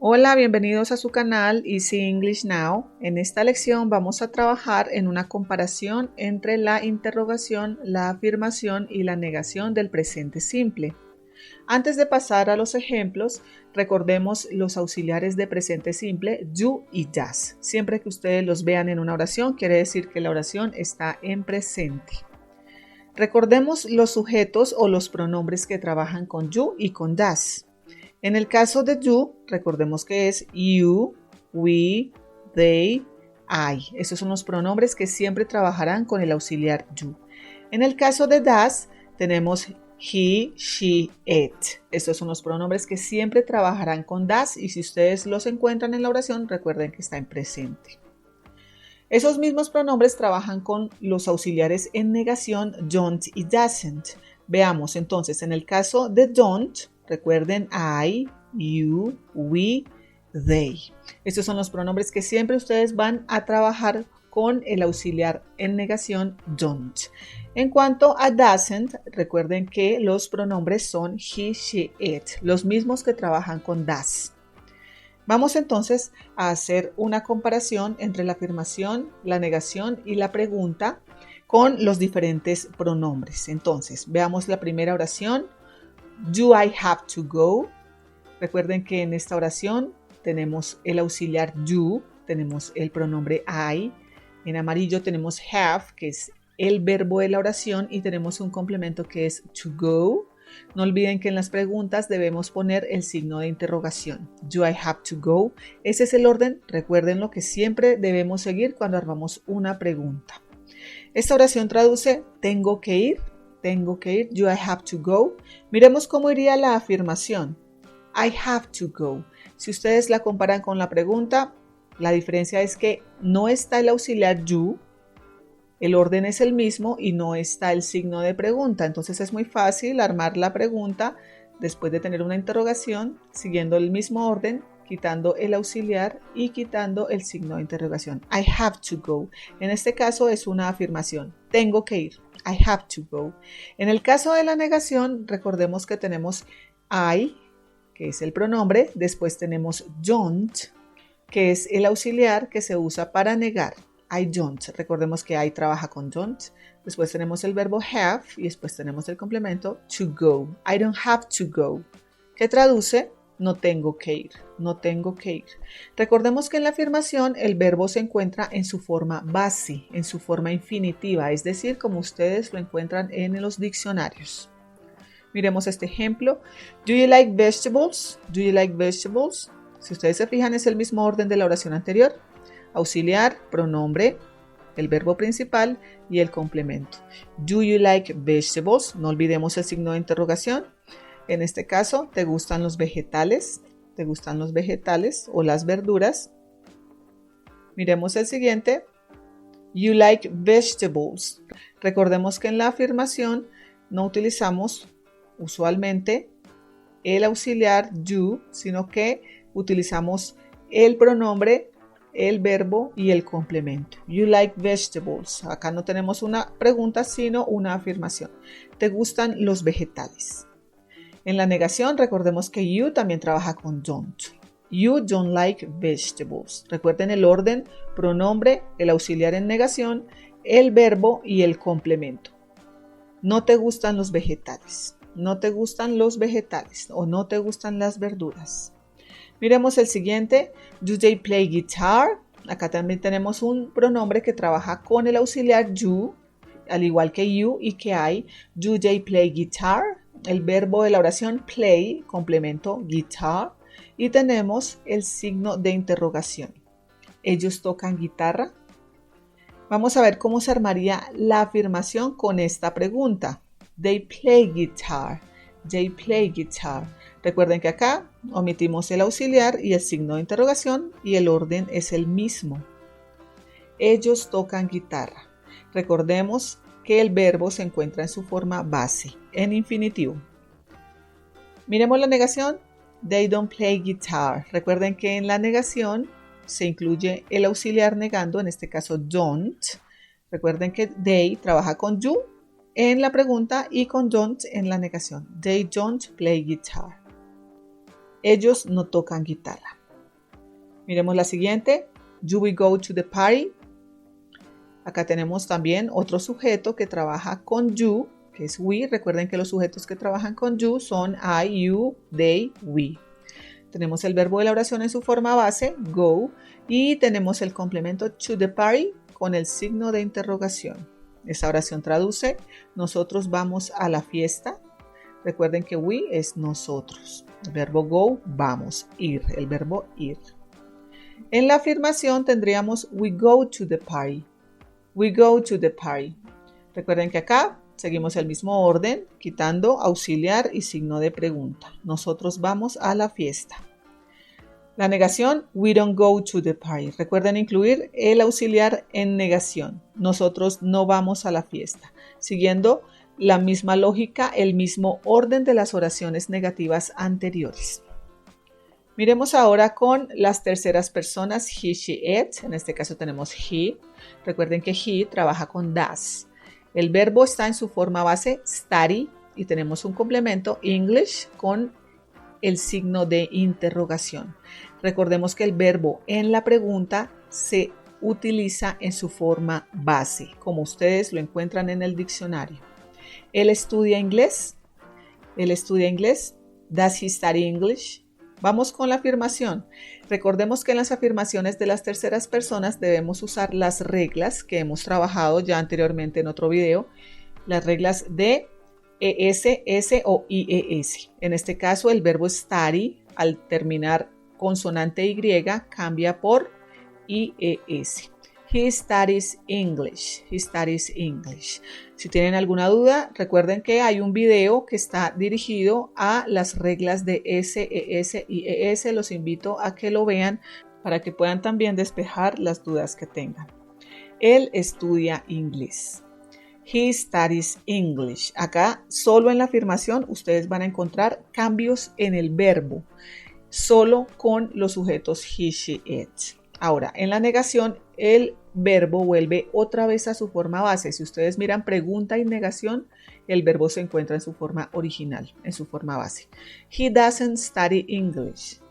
Hola, bienvenidos a su canal Easy English Now. En esta lección vamos a trabajar en una comparación entre la interrogación, la afirmación y la negación del presente simple. Antes de pasar a los ejemplos, recordemos los auxiliares de presente simple do y does. Siempre que ustedes los vean en una oración, quiere decir que la oración está en presente. Recordemos los sujetos o los pronombres que trabajan con you y con does. En el caso de you, recordemos que es you, we, they, I. Esos son los pronombres que siempre trabajarán con el auxiliar you. En el caso de does, tenemos he, she, it. Estos son los pronombres que siempre trabajarán con does y si ustedes los encuentran en la oración, recuerden que está en presente. Esos mismos pronombres trabajan con los auxiliares en negación don't y doesn't. Veamos entonces, en el caso de don't, recuerden I, you, we, they. Estos son los pronombres que siempre ustedes van a trabajar con el auxiliar en negación don't. En cuanto a doesn't, recuerden que los pronombres son he, she, it, los mismos que trabajan con does. Vamos entonces a hacer una comparación entre la afirmación, la negación y la pregunta con los diferentes pronombres. Entonces, veamos la primera oración. Do I have to go? Recuerden que en esta oración tenemos el auxiliar do, tenemos el pronombre I. En amarillo tenemos have, que es el verbo de la oración, y tenemos un complemento que es to go. No olviden que en las preguntas debemos poner el signo de interrogación. Do I have to go? Ese es el orden, recuerden lo que siempre debemos seguir cuando armamos una pregunta. Esta oración traduce tengo que ir, do I have to go? Miremos cómo iría la afirmación. I have to go. Si ustedes la comparan con la pregunta, la diferencia es que no está el auxiliar you, el orden es el mismo y no está el signo de pregunta. Entonces es muy fácil armar la pregunta después de tener una interrogación, siguiendo el mismo orden, quitando el auxiliar y quitando el signo de interrogación. I have to go. En este caso es una afirmación. Tengo que ir. I have to go. En el caso de la negación, recordemos que tenemos I, que es el pronombre. Después tenemos don't, que es el auxiliar que se usa para negar. I don't. Recordemos que I trabaja con don't. Después tenemos el verbo have y después tenemos el complemento to go. I don't have to go. ¿Qué traduce? No tengo que ir. No tengo que ir. Recordemos que en la afirmación el verbo se encuentra en su forma base, en su forma infinitiva, es decir, como ustedes lo encuentran en los diccionarios. Miremos este ejemplo. Do you like vegetables? Do you like vegetables? Si ustedes se fijan, es el mismo orden de la oración anterior. Auxiliar, pronombre, el verbo principal y el complemento. Do you like vegetables? No olvidemos el signo de interrogación. En este caso, ¿te gustan los vegetales? ¿Te gustan los vegetales o las verduras? Miremos el siguiente. You like vegetables. Recordemos que en la afirmación no utilizamos usualmente el auxiliar you, sino que utilizamos el pronombre, el verbo y el complemento. You like vegetables. Acá no tenemos una pregunta, sino una afirmación. ¿Te gustan los vegetales? En la negación, recordemos que you también trabaja con don't. You don't like vegetables. Recuerden el orden, pronombre, el auxiliar en negación, el verbo y el complemento. No te gustan los vegetales. No te gustan los vegetales o no te gustan las verduras. Miremos el siguiente. Do they play guitar? Acá también tenemos un pronombre que trabaja con el auxiliar you, al igual que you y que I. Do they play guitar? El verbo de la oración play, complemento guitar. Y tenemos el signo de interrogación. ¿Ellos tocan guitarra? Vamos a ver cómo se armaría la afirmación con esta pregunta. They play guitar. They play guitar. Recuerden que acá omitimos el auxiliar y el signo de interrogación y el orden es el mismo. Ellos tocan guitarra. Recordemos que el verbo se encuentra en su forma base, en infinitivo. Miremos la negación. They don't play guitar. Recuerden que en la negación se incluye el auxiliar negando, en este caso don't. Recuerden que they trabaja con you en la pregunta y con don't en la negación. They don't play guitar. Ellos no tocan guitarra. Miremos la siguiente. Do we go to the party? Acá tenemos también otro sujeto que trabaja con you, que es we. Recuerden que los sujetos que trabajan con you son I, you, they, we. Tenemos el verbo de la oración en su forma base, go, y tenemos el complemento to the party con el signo de interrogación. Esta oración traduce, nosotros vamos a la fiesta. Recuerden que we es nosotros. El verbo go, vamos, ir, el verbo ir. En la afirmación tendríamos we go to the party. We go to the party. Recuerden que acá seguimos el mismo orden, quitando auxiliar y signo de pregunta. Nosotros vamos a la fiesta. La negación, we don't go to the party. Recuerden incluir el auxiliar en negación. Nosotros no vamos a la fiesta. Siguiendo la misma lógica, el mismo orden de las oraciones negativas anteriores. Miremos ahora con las terceras personas, he, she, it. En este caso tenemos he. Recuerden que he trabaja con does. El verbo está en su forma base, study, y tenemos un complemento, English, con el signo de interrogación. Recordemos que el verbo en la pregunta se utiliza en su forma base, como ustedes lo encuentran en el diccionario. Él estudia inglés. Él estudia inglés. Does he study English? Vamos con la afirmación. Recordemos que en las afirmaciones de las terceras personas debemos usar las reglas que hemos trabajado ya anteriormente en otro video. Las reglas de ES, S o IES. En este caso el verbo study al terminar consonante Y cambia por IES. He studies English. He studies English. Si tienen alguna duda, recuerden que hay un video que está dirigido a las reglas de S, ES y ES. Los invito a que lo vean para que puedan también despejar las dudas que tengan. Él estudia inglés. He studies English. Acá, solo en la afirmación, ustedes van a encontrar cambios en el verbo, solo con los sujetos he, she, it. Ahora, en la negación, el verbo vuelve otra vez a su forma base. Si ustedes miran pregunta y negación, el verbo se encuentra en su forma original, en su forma base. He doesn't study English.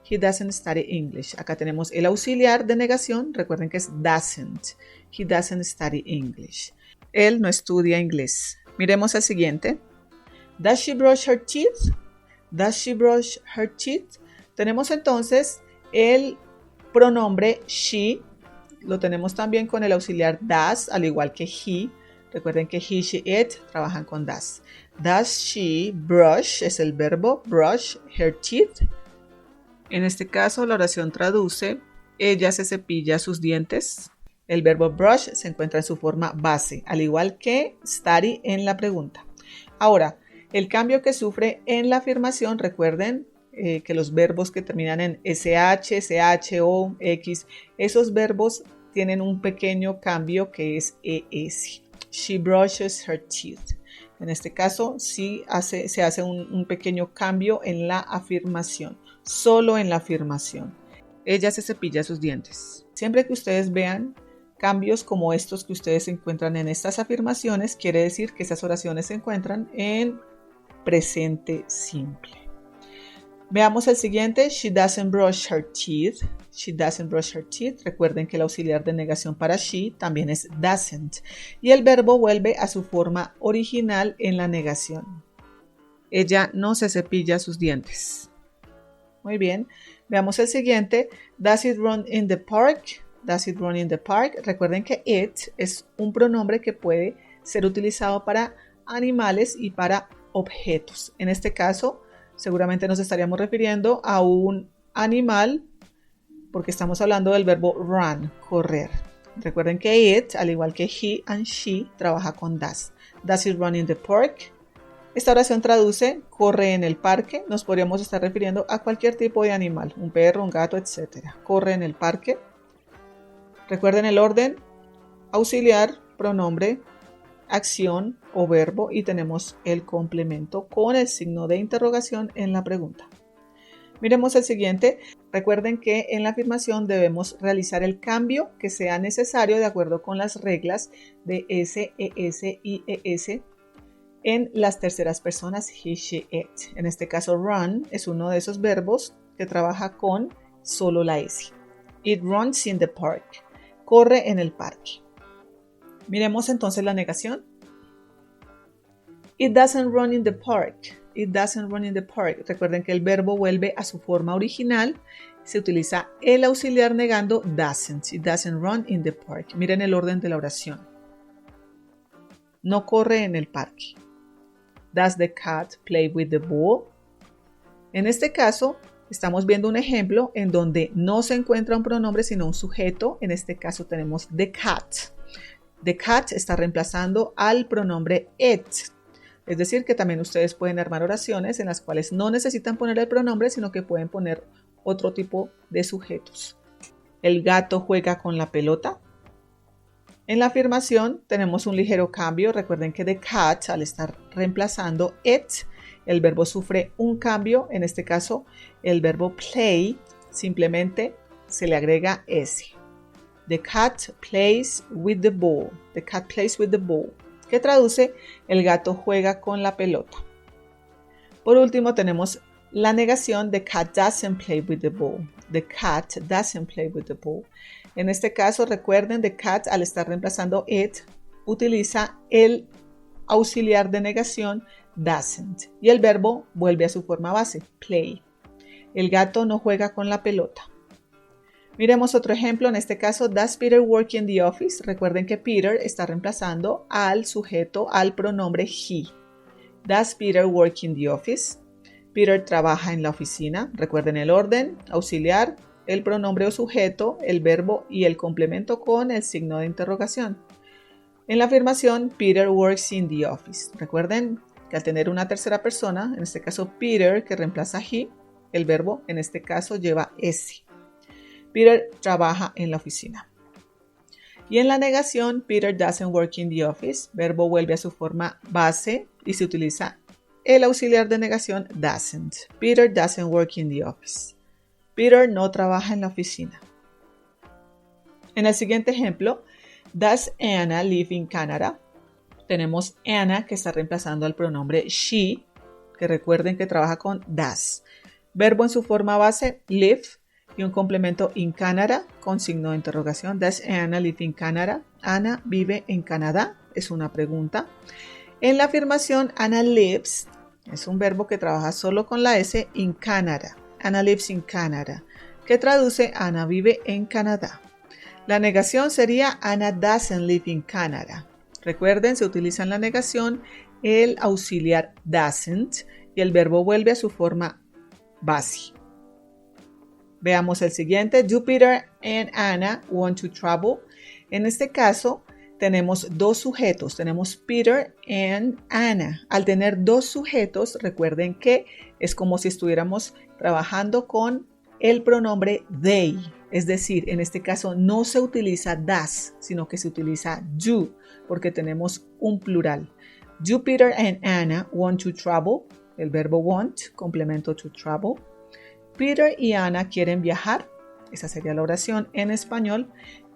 He doesn't study English. Acá tenemos el auxiliar de negación. Recuerden que es doesn't. He doesn't study English. Él no estudia inglés. Miremos el siguiente. Does she brush her teeth? Does she brush her teeth? Tenemos entonces el pronombre she. Lo tenemos también con el auxiliar does, al igual que he. Recuerden que he, she, it trabajan con does. Does she brush? Es el verbo brush her teeth. En este caso la oración traduce, ella se cepilla sus dientes. El verbo brush se encuentra en su forma base, al igual que study en la pregunta. Ahora, el cambio que sufre en la afirmación, recuerden que los verbos que terminan en SH, SH, O, X, esos verbos tienen un pequeño cambio que es ES. She brushes her teeth. En este caso, sí se hace un pequeño cambio en la afirmación, solo en la afirmación. Ella se cepilla sus dientes. Siempre que ustedes vean cambios como estos que ustedes encuentran en estas afirmaciones, quiere decir que esas oraciones se encuentran en presente simple. Veamos el siguiente. She doesn't brush her teeth. She doesn't brush her teeth. Recuerden que el auxiliar de negación para she también es doesn't. Y el verbo vuelve a su forma original en la negación. Ella no se cepilla sus dientes. Muy bien. Veamos el siguiente. Does it run in the park? Does it run in the park? Recuerden que it es un pronombre que puede ser utilizado para animales y para objetos. En este caso, seguramente nos estaríamos refiriendo a un animal porque estamos hablando del verbo run, correr. Recuerden que it, al igual que he and she, trabaja con does. Does it run in the park? Esta oración traduce corre en el parque. Nos podríamos estar refiriendo a cualquier tipo de animal, un perro, un gato, etc. Corre en el parque. Recuerden el orden, auxiliar, pronombre, acción o verbo y tenemos el complemento con el signo de interrogación en la pregunta. Miremos el siguiente. Recuerden que en la afirmación debemos realizar el cambio que sea necesario de acuerdo con las reglas de S, ES y ES en las terceras personas he, she, it. En este caso run es uno de esos verbos que trabaja con solo la S. It runs in the park. Corre en el parque. Miremos entonces la negación. It doesn't run in the park. It doesn't run in the park. Recuerden que el verbo vuelve a su forma original. Se utiliza el auxiliar negando doesn't. It doesn't run in the park. Miren el orden de la oración. No corre en el parque. Does the cat play with the ball? En este caso, estamos viendo un ejemplo en donde no se encuentra un pronombre sino un sujeto. En este caso tenemos the cat. The cat está reemplazando al pronombre it. Es decir, que también ustedes pueden armar oraciones en las cuales no necesitan poner el pronombre, sino que pueden poner otro tipo de sujetos. El gato juega con la pelota. En la afirmación tenemos un ligero cambio. Recuerden que the cat, al estar reemplazando it, el verbo sufre un cambio. En este caso, el verbo play simplemente se le agrega S. The cat plays with the ball. The cat plays with the ball. Que traduce, el gato juega con la pelota. Por último, tenemos la negación, the cat doesn't play with the ball. The cat doesn't play with the ball. En este caso, recuerden, the cat, al estar reemplazando it, utiliza el auxiliar de negación, doesn't. Y el verbo vuelve a su forma base, play. El gato no juega con la pelota. Miremos otro ejemplo, en este caso, does Peter work in the office? Recuerden que Peter está reemplazando al sujeto, al pronombre he. Does Peter work in the office? Peter trabaja en la oficina. Recuerden el orden, auxiliar, el pronombre o sujeto, el verbo y el complemento con el signo de interrogación. En la afirmación, Peter works in the office. Recuerden que al tener una tercera persona, en este caso Peter, que reemplaza he, el verbo en este caso lleva S. Peter trabaja en la oficina. Y en la negación, Peter doesn't work in the office. Verbo vuelve a su forma base y se utiliza el auxiliar de negación doesn't. Peter doesn't work in the office. Peter no trabaja en la oficina. En el siguiente ejemplo, does Anna live in Canada? Tenemos Anna que está reemplazando al pronombre she, que recuerden que trabaja con does. Verbo en su forma base, live, y un complemento in Canada con signo de interrogación. Does Anna live in Canada? Ana vive en Canadá, es una pregunta. En la afirmación, Anna lives, es un verbo que trabaja solo con la S, in Canada. Anna lives in Canada, que traduce Ana vive en Canadá. La negación sería Anna doesn't live in Canada. Recuerden, se utiliza en la negación el auxiliar doesn't y el verbo vuelve a su forma base. Veamos el siguiente. Do Peter and Anna want to travel? En este caso, tenemos dos sujetos. Tenemos Peter and Anna. Al tener dos sujetos, recuerden que es como si estuviéramos trabajando con el pronombre they. Es decir, en este caso no se utiliza does, sino que se utiliza do, porque tenemos un plural. Do Peter and Anna want to travel? El verbo want, complemento to travel. Peter y Anna quieren viajar. Esa sería la oración en español.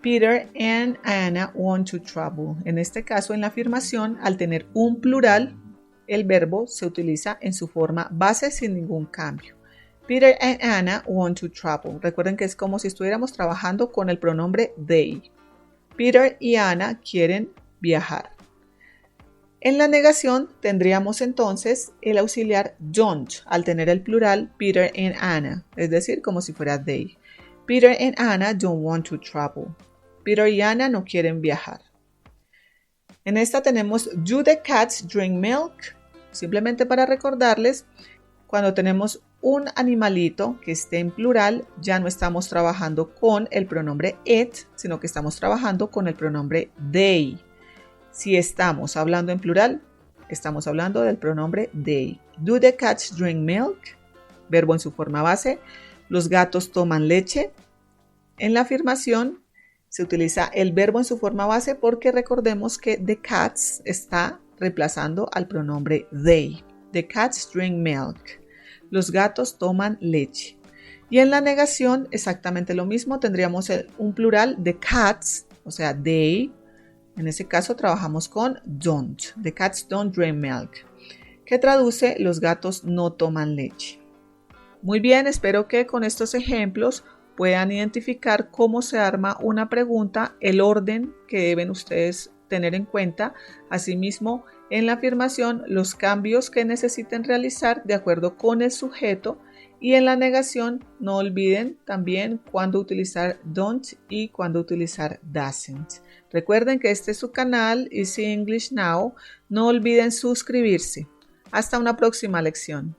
Peter and Anna want to travel. En este caso, en la afirmación, al tener un plural, el verbo se utiliza en su forma base sin ningún cambio. Peter and Anna want to travel. Recuerden que es como si estuviéramos trabajando con el pronombre they. Peter y Anna quieren viajar. En la negación tendríamos entonces el auxiliar don't al tener el plural Peter and Anna, es decir, como si fuera they. Peter and Anna don't want to travel. Peter y Anna no quieren viajar. En esta tenemos do the cats drink milk? Simplemente para recordarles, cuando tenemos un animalito que esté en plural, ya no estamos trabajando con el pronombre it, sino que estamos trabajando con el pronombre they. Si estamos hablando en plural, estamos hablando del pronombre they. Do the cats drink milk? Verbo en su forma base. Los gatos toman leche. En la afirmación se utiliza el verbo en su forma base porque recordemos que the cats está reemplazando al pronombre they. The cats drink milk. Los gatos toman leche. Y en la negación exactamente lo mismo. Tendríamos un plural de cats, o sea, they. En ese caso trabajamos con don't. The cats don't drink milk, que traduce los gatos no toman leche. Muy bien, espero que con estos ejemplos puedan identificar cómo se arma una pregunta, el orden que deben ustedes tener en cuenta. Asimismo, en la afirmación, los cambios que necesiten realizar de acuerdo con el sujeto, y en la negación no olviden también cuándo utilizar don't y cuándo utilizar doesn't. Recuerden que este es su canal Easy English Now. No olviden suscribirse. Hasta una próxima lección.